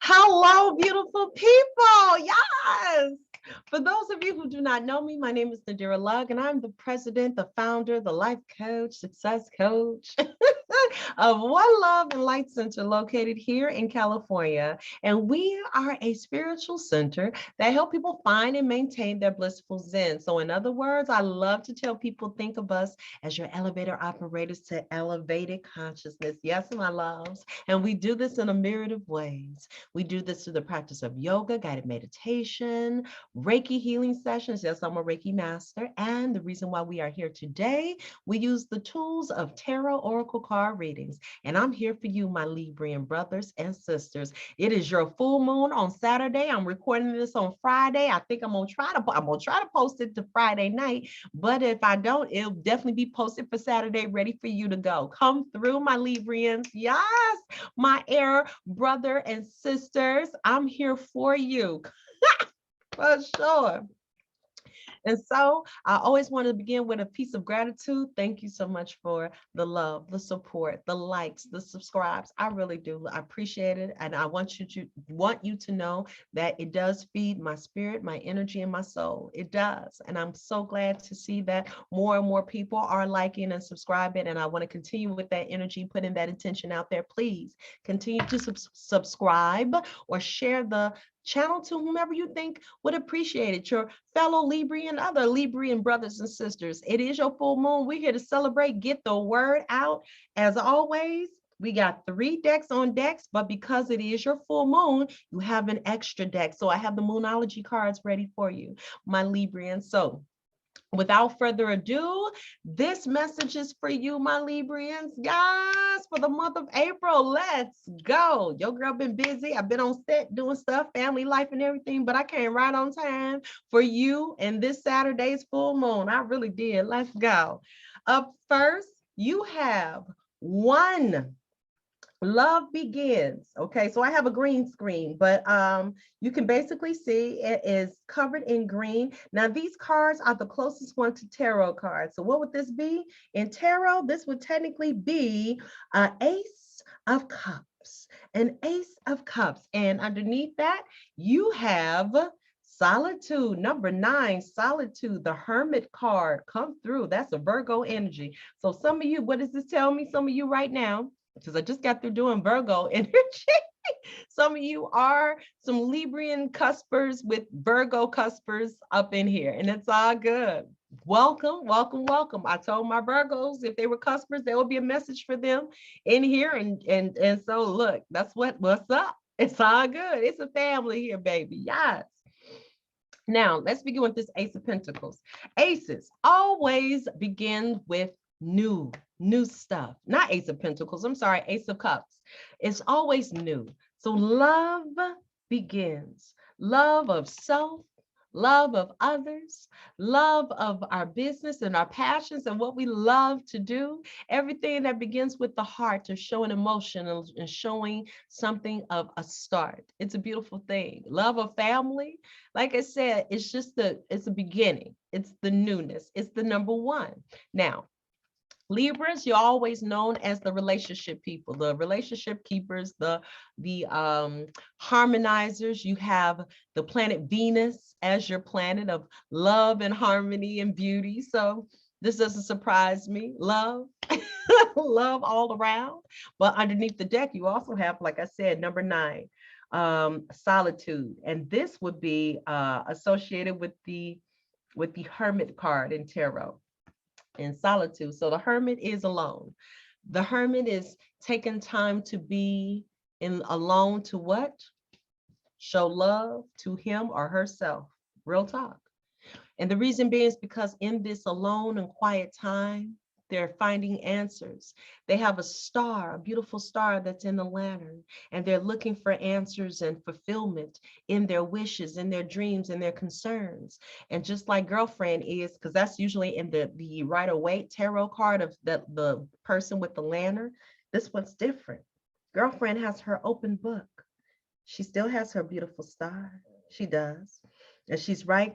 Hello, beautiful people. Yes. For those of you who do not know me, my name is Nadira Lugg, and I'm the president, the founder, the life coach, success coach of One Love and Light Center located here in California. And we are a spiritual center that help people find and maintain their blissful Zen. So in other words, I love to tell people, think of us as your elevator operators to elevated consciousness. Yes, my loves. And we do this in a myriad of ways. We do this through the practice of yoga, guided meditation, Reiki healing sessions. Yes, I'm a Reiki master. And the reason why we are here today, we use the tools of tarot oracle card readings. And I'm here for you, my Librian brothers and sisters. It is your full moon on Saturday. I'm recording this on Friday. I think I'm gonna try to post it to Friday night. But if I don't, it'll definitely be posted for Saturday, ready for you to go. Come through, my Librians. Yes, my air brother and sisters. I'm here for you. For sure. And so I always want to begin with a piece of gratitude. Thank you so much for the love, the support, the likes, the subscribes. I really do. I appreciate it. And I want you to know that it does feed my spirit, my energy, and my soul. It does. And I'm so glad to see that more and more people are liking and subscribing. And I want to continue with that energy, putting that intention out there. Please continue to subscribe or share the channel to whomever you think would appreciate it, your fellow Libra and other Librian brothers and sisters. It is your full moon. We're here to celebrate, get the word out. As always, we got 3 decks on decks, but because it is your full moon, you have an extra deck. So I have the Moonology cards ready for you, my Librian. So without further ado, this message is for you, my Librians. Yes, for the month of April. Let's go. Your girl been busy. I've been on set doing stuff, family life and everything, but I came right on time for you and this Saturday's full moon. I really did. Let's go. Up first, you have one. Love begins. Okay, so I have a green screen, but you can basically see it is covered in green. Now these cards are the closest one to tarot cards. So what would this be? In tarot, this would technically be an Ace of Cups, an Ace of Cups. And underneath that, you have Solitude, number 9, Solitude, the Hermit card come through. That's a Virgo energy. So some of you, what does this tell me? Some of you right now, because I just got through doing Virgo energy. Some of you are some Librian cuspers with Virgo cuspers up in here, and it's all good. Welcome, welcome, welcome. I told my Virgos if they were cuspers, there will be a message for them in here, and so look, that's what's up. It's all good. It's a family here, baby. Yes. Now, let's begin with this Ace of Pentacles. Aces always begin with new stuff. Not Ace of Pentacles, I'm sorry, Ace of Cups. It's always new. So love begins. Love of self, love of others, love of our business and our passions and what we love to do. Everything that begins with the heart to show an emotion and showing something of a start. It's a beautiful thing. Love of family, like I said, it's a beginning. It's the newness. It's the number one. Now, Libras, you're always known as the relationship people, the relationship keepers, the harmonizers. You have the planet Venus as your planet of love and harmony and beauty. So this doesn't surprise me. Love, love all around. But underneath the deck, you also have, like I said, number 9, Solitude. And this would be associated with the Hermit card in tarot. In solitude. So the hermit is alone. The hermit is taking time to be alone to what? Show love to him or herself. Real talk. And the reason being is because in this alone and quiet time, they're finding answers. They have a star, a beautiful star that's in the lantern, and they're looking for answers and fulfillment in their wishes, in their dreams, and their concerns. And just like girlfriend is, because that's usually in the Rider-Waite tarot card of the person with the lantern, this one's different. Girlfriend has her open book. She still has her beautiful star. She does. And she's right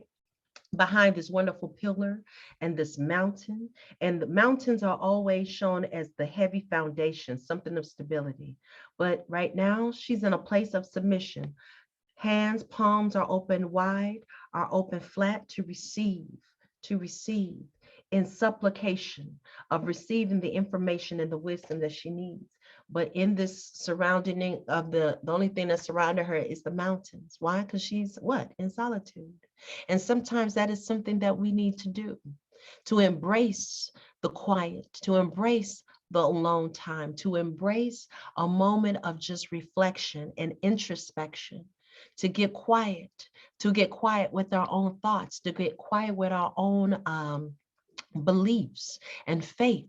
behind this wonderful pillar and this mountain. And the mountains are always shown as the heavy foundation, something of stability. But right now, she's in a place of submission. Hands, palms are open wide, are open flat to receive in supplication of receiving the information and the wisdom that she needs. But in this surrounding of the only thing that surrounded her is the mountains. Why? Because she's what? In solitude. And sometimes that is something that we need to do, to embrace the quiet, to embrace the alone time, to embrace a moment of just reflection and introspection, to get quiet with our own thoughts, to get quiet with our own beliefs and faiths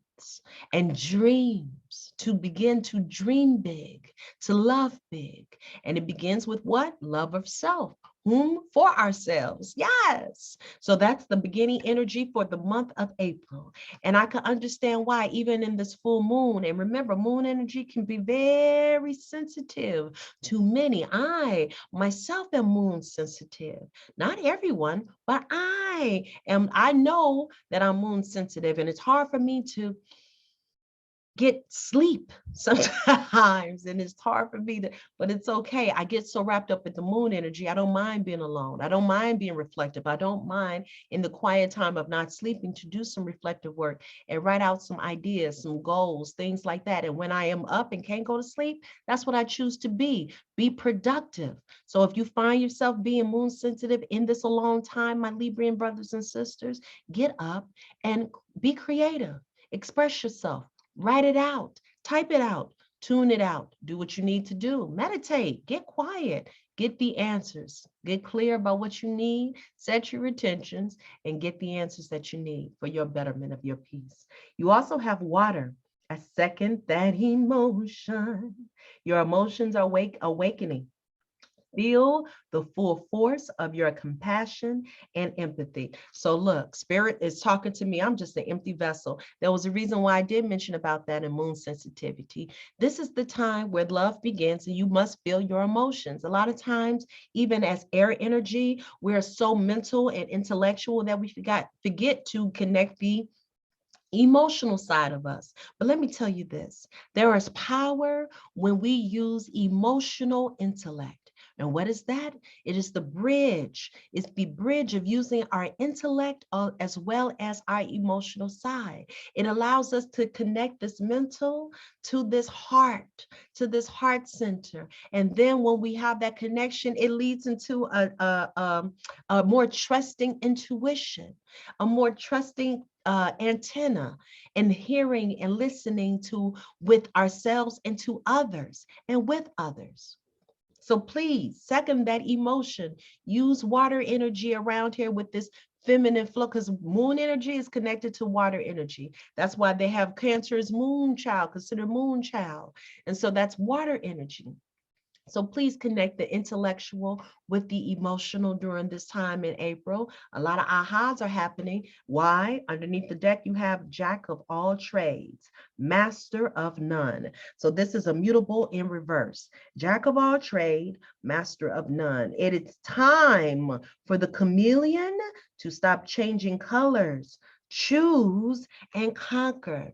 and dreams, to begin to dream big, to love big. And it begins with what? Love of self. Whom? For ourselves. Yes. So that's the beginning energy for the month of April. And I can understand why, even in this full moon, and remember, moon energy can be very sensitive to many. I myself am moon sensitive. Not everyone, but I know that I'm moon sensitive, and it's hard for me to get sleep sometimes, and it's hard for me to, but it's okay. I get so wrapped up in the moon energy. I don't mind being alone. I don't mind being reflective. I don't mind in the quiet time of not sleeping to do some reflective work and write out some ideas, some goals, things like that. And when I am up and can't go to sleep, that's what I choose to be productive. So if you find yourself being moon sensitive in this alone time, my Librian brothers and sisters, get up and be creative, express yourself. Write it out, type it out, tune it out, do what you need to do, meditate, get quiet, get the answers, get clear about what you need, set your intentions, and get the answers that you need for your betterment of your peace. You also have water. I second that emotion. Your emotions are awakening. Feel the full force of your compassion and empathy. So look, spirit is talking to me. I'm just an empty vessel. There was a reason why I did mention about that in moon sensitivity. This is the time where love begins, and you must feel your emotions. A lot of times, even as air energy, we're so mental and intellectual that we forget to connect the emotional side of us. But let me tell you this, there is power when we use emotional intellect. And what is that? It is the bridge. It's the bridge of using our intellect as well as our emotional side. It allows us to connect this mental to this heart center. And then when we have that connection, it leads into a more trusting intuition, a more trusting antenna, and hearing and listening to with ourselves and to others and with others. So please second that emotion. Use water energy around here with this feminine flow, because moon energy is connected to water energy. That's why they have Cancer as moon child, considered moon child. And so that's water energy. So please connect the intellectual with the emotional during this time in April. A lot of ahas are happening. Why? Underneath the deck, you have Jack of all trades, master of none. So this is a mutable in reverse. Jack of all trade, master of none. It is time for the chameleon to stop changing colors, choose and conquer.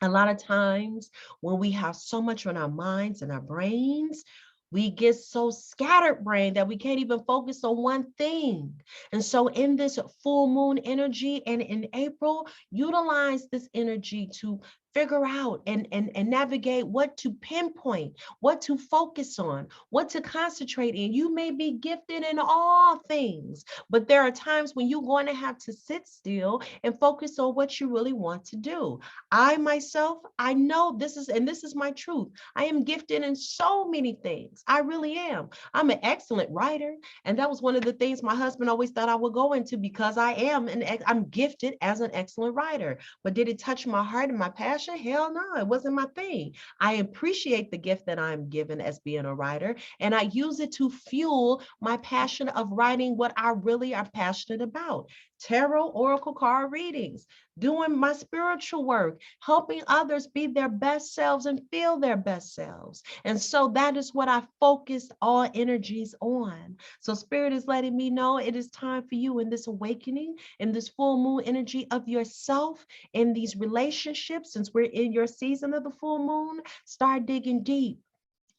A lot of times when we have so much on our minds and our brains, we get so scattered brain that we can't even focus on one thing. And so in this full moon energy and in April, utilize this energy to figure out and navigate what to pinpoint, what to focus on, what to concentrate in. You may be gifted in all things, but there are times when you're going to have to sit still and focus on what you really want to do. I myself, I know this is my truth. I am gifted in so many things. I really am. I'm an excellent writer. And that was one of the things my husband always thought I would go into, because I'm gifted as an excellent writer. But did it touch my heart and my passion? Hell no, it wasn't my thing. I appreciate the gift that I'm given as being a writer, and I use it to fuel my passion of writing what I really am passionate about. tarot, oracle card readings, doing my spiritual work, helping others be their best selves and feel their best selves. And so that is what I focused all energies on. So Spirit is letting me know it is time for you in this awakening, in this full moon energy of yourself, in these relationships. Since we're in your season of the full moon, start digging deep.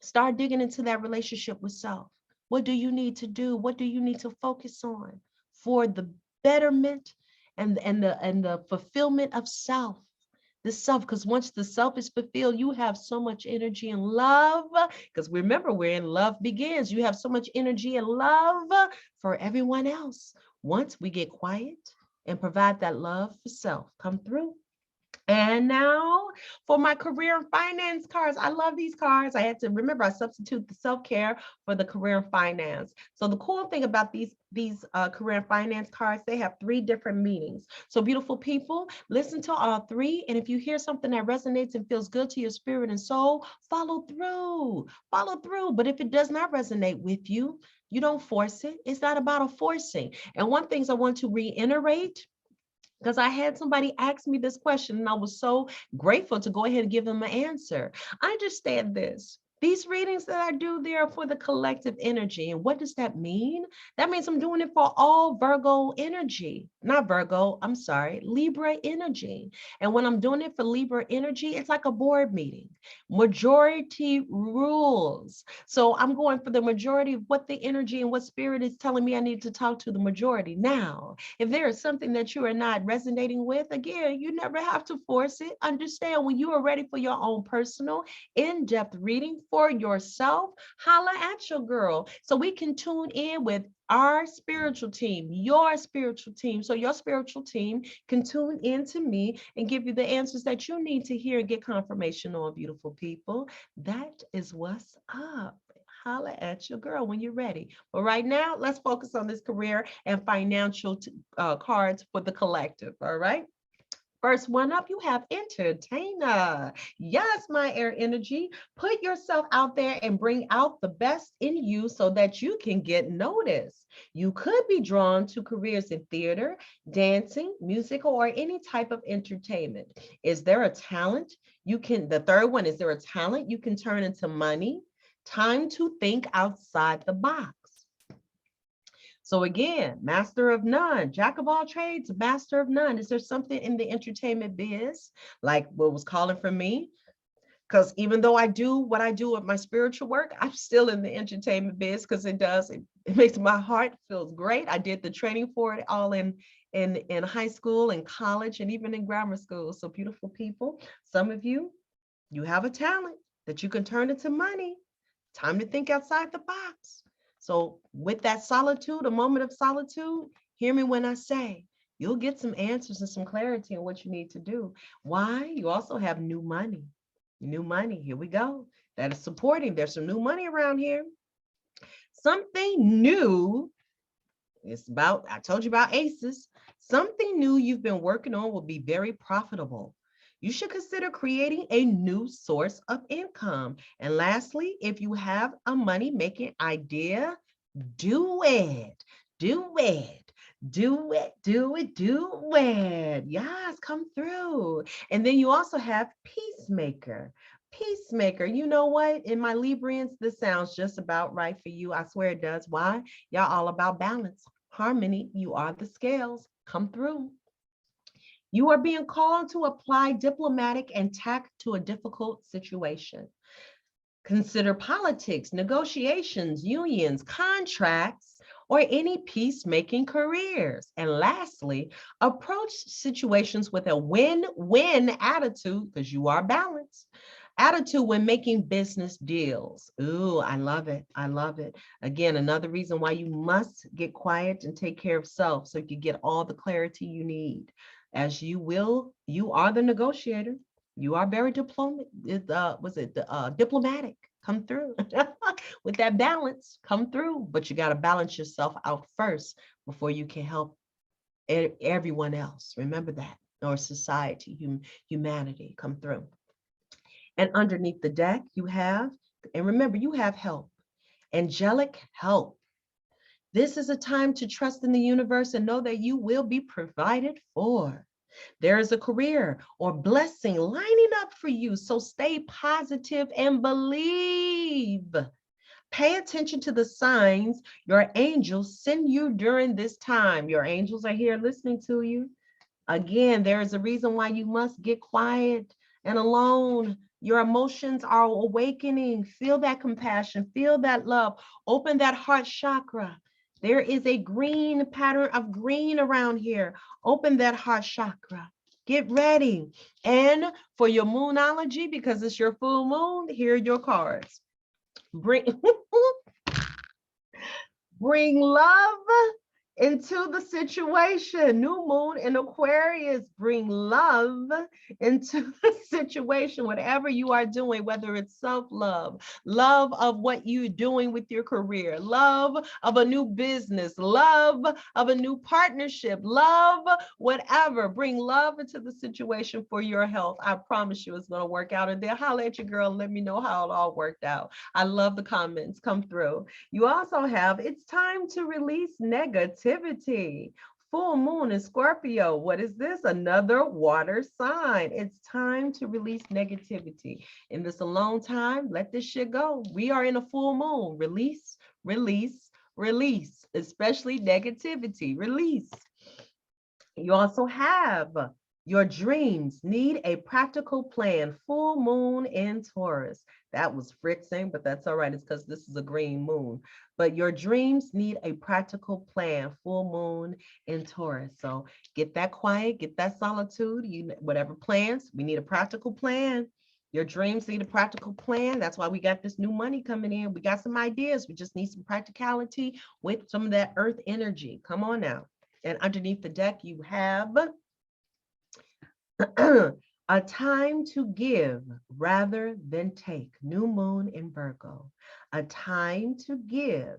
Start digging into that relationship with self. What do you need to do? What do you need to focus on for the betterment and the fulfillment of self? The self, because once the self is fulfilled, you have so much energy and love. Because remember, we're in love begins. You have so much energy and love for everyone else. Once we get quiet and provide that love for self, come through. And now for my career and finance cards. I love these cards. I had to remember I substitute the self-care for the career and finance. So the cool thing about these career and finance cards, they have 3 different meanings. So beautiful people, listen to all 3. And if you hear something that resonates and feels good to your spirit and soul, follow through. Follow through. But if it does not resonate with you, you don't force it. It's not about a forcing. And one thing I want to reiterate, because I had somebody ask me this question and I was so grateful to go ahead and give them an answer. I understand this. These readings that I do, they are for the collective energy. And what does that mean? That means I'm doing it for all Virgo energy. Not Virgo, I'm sorry, Libra energy. And when I'm doing it for Libra energy, it's like a board meeting. Majority rules. So I'm going for the majority of what the energy and what spirit is telling me I need to talk to the majority. Now, if there is something that you are not resonating with, again, you never have to force it. Understand when you are ready for your own personal in-depth reading for yourself, holla at your girl. So we can tune in with our spiritual team, your spiritual team. So your spiritual team can tune in to me and give you the answers that you need to hear and get confirmation on, beautiful people. That is what's up. Holla at your girl when you're ready. But right now, let's focus on this career and financial cards for the collective, all right? First one up, you have entertainer. Yes, my air energy. Put yourself out there and bring out the best in you so that you can get noticed. You could be drawn to careers in theater, dancing, music, or any type of entertainment. Is there a talent you can, the third one, is there a talent you can turn into money? Time to think outside the box. So again, master of none, jack of all trades, master of none. Is there something in the entertainment biz, like what was calling for me? Because even though I do what I do with my spiritual work, I'm still in the entertainment biz because it makes my heart feels great. I did the training for it all in high school and college and even in grammar school. So beautiful people, some of you, you have a talent that you can turn into money. Time to think outside the box. So with that solitude, a moment of solitude, hear me when I say, you'll get some answers and some clarity on what you need to do. Why? You also have new money. New money, here we go. That is supporting. There's some new money around here. Something new. It's about, I told you about aces. Something new you've been working on will be very profitable. You should consider creating a new source of income. And lastly, if you have a money-making idea, do it. Do it. Do it, do it, do it. Yes, come through. And then you also have Peacemaker. Peacemaker, you know what? In my Librians, this sounds just about right for you. I swear it does. Why? Y'all all about balance, harmony. You are the scales. Come through. You are being called to apply diplomatic and tact to a difficult situation. Consider politics, negotiations, unions, contracts, or any peacemaking careers. And lastly, approach situations with a win-win attitude because you are balanced. Attitude when making business deals. Ooh, I love it. I love it. Again, another reason why you must get quiet and take care of self so you get all the clarity you need. As you will, you are the negotiator. You are very diplomatic. Diplomatic? Come through with that balance. Come through, but you got to balance yourself out first before you can help everyone else. Remember that, or society, humanity. Come through. And underneath the deck, you have, and remember, you have help, angelic help. This is a time to trust in the universe and know that you will be provided for. There is a career or blessing lining up for you. So stay positive and believe. Pay attention to the signs your angels send you during this time. Your angels are here listening to you. Again, there is a reason why you must get quiet and alone. Your emotions are awakening. Feel that compassion, feel that love, open that heart chakra. There is a green pattern of green around here. Open that heart chakra. Get ready. And for your moonology, because it's your full moon, here are your cards. Bring, bring love into the situation. New moon in Aquarius, bring love into the situation. Whatever you are doing, whether it's self-love, love of what you're doing with your career, love of a new business, love of a new partnership, love, whatever, bring love into the situation for your health. I promise you it's going to work out. And then holler at your girl and let me know how it all worked out. I love the comments come through. You also have, it's time to release negativity. Full moon in Scorpio. What is this? Another water sign. It's time to release negativity. In this alone time, let this shit go. We are in a full moon. Release, release, release, especially negativity. Release. You also have your dreams need a practical plan. Full moon in Taurus. That was friction, but that's all right. It's because this is a green moon. But your dreams need a practical plan. Full moon in Taurus. So get that quiet, get that solitude. You whatever plans, we need a practical plan. Your dreams need a practical plan. That's why we got this new money coming in. We got some ideas. We just need some practicality with some of that earth energy. Come on now. And underneath the deck, you have a time to give rather than take. New moon in Virgo. A time to give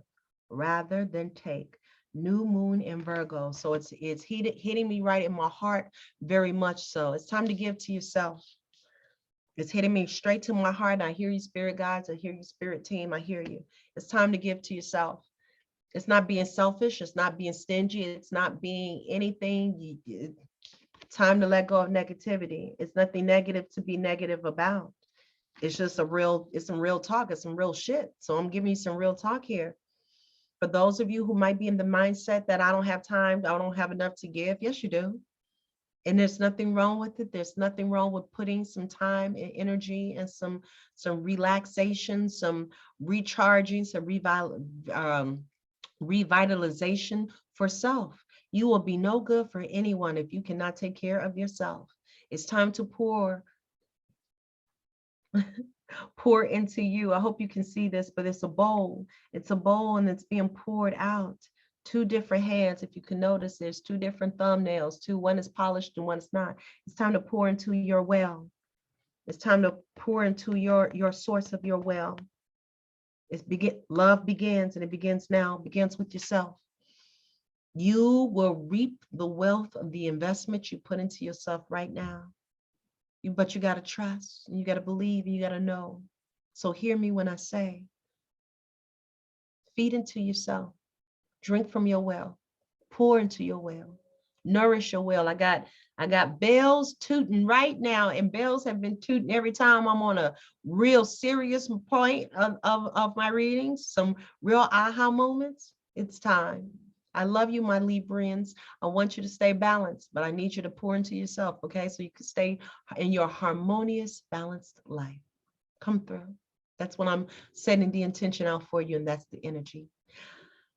rather than take. New moon in Virgo. So it's hitting me right in my heart very much so. It's time to give to yourself. It's hitting me straight to my heart. I hear you, spirit guides. I hear you, spirit team. I hear you. It's time to give to yourself. It's not being selfish. It's not being stingy. It's not being anything. Time to let go of negativity. It's nothing negative to be negative about. It's just it's some real talk. It's some real shit. So I'm giving you some real talk here. For those of you who might be in the mindset that I don't have time, I don't have enough to give. Yes, you do. And there's nothing wrong with it. There's nothing wrong with putting some time and energy and some relaxation, some recharging, some revitalization for self. You will be no good for anyone if you cannot take care of yourself. It's time to pour into you. I hope you can see this, but it's a bowl. It's a bowl and it's being poured out. Two different hands. If you can notice, there's two different thumbnails. One is polished and one is not. It's time to pour into your well. It's time to pour into your source of your well. Love begins, and it begins now. It begins with yourself. You will reap the wealth of the investment you put into yourself right now. But you got to trust, and you got to believe, and you got to know. So hear me when I say, feed into yourself. Drink from your well. Pour into your well. Nourish your well. I got bells tooting right now, and bells have been tooting every time I'm on a real serious point of my readings, some real aha moments. It's time. I love you, my Librians. I want you to stay balanced, but I need you to pour into yourself, okay? So you can stay in your harmonious, balanced life. Come through. That's when I'm setting the intention out for you, and that's the energy.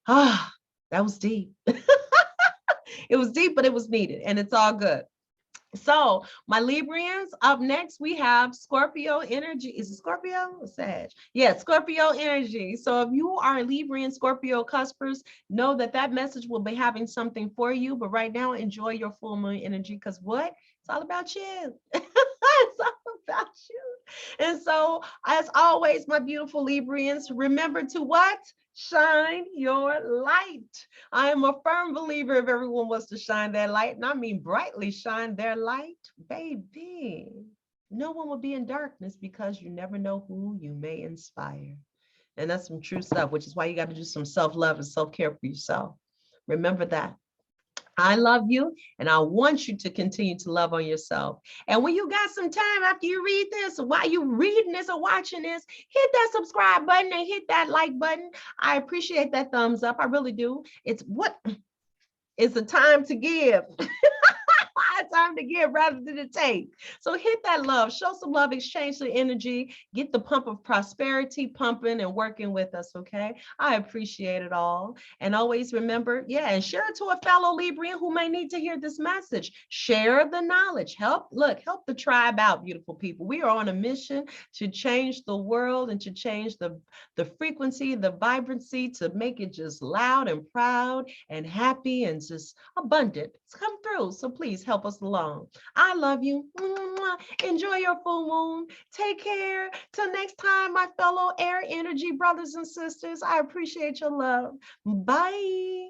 Ah, that was deep. It was deep, but it was needed, and it's all good. So my Librians, up next, we have Scorpio energy. Is it Scorpio or Sag? Yeah, Scorpio energy. So if you are a Librian Scorpio cuspers, know that message will be having something for you. But right now, enjoy your full moon energy, because what? It's all about you. It's all about you. And so, as always, my beautiful Librians, remember to what? Shine your light. I am a firm believer if everyone wants to shine their light, and I mean brightly shine their light, baby. No one will be in darkness, because you never know who you may inspire. And that's some true stuff, which is why you got to do some self-love and self-care for yourself. Remember that. I love you, and I want you to continue to love on yourself. And when you got some time after you read this, or while you reading this or watching this, hit that subscribe button and hit that like button. I appreciate that thumbs up. I really do. It's a time to give. Time to give rather than to take. So hit that love, show some love, exchange the energy, get the pump of prosperity pumping and working with us, okay? I appreciate it all. And always remember, yeah, and share it to a fellow Librian who may need to hear this message. Share the knowledge. Help the tribe out, beautiful people. We are on a mission to change the world and to change the frequency, the vibrancy, to make it just loud and proud and happy and just abundant. It's come through. So please help us along. I love you. Enjoy your full moon. Take care. Till next time, my fellow air energy brothers and sisters. I appreciate your love. Bye.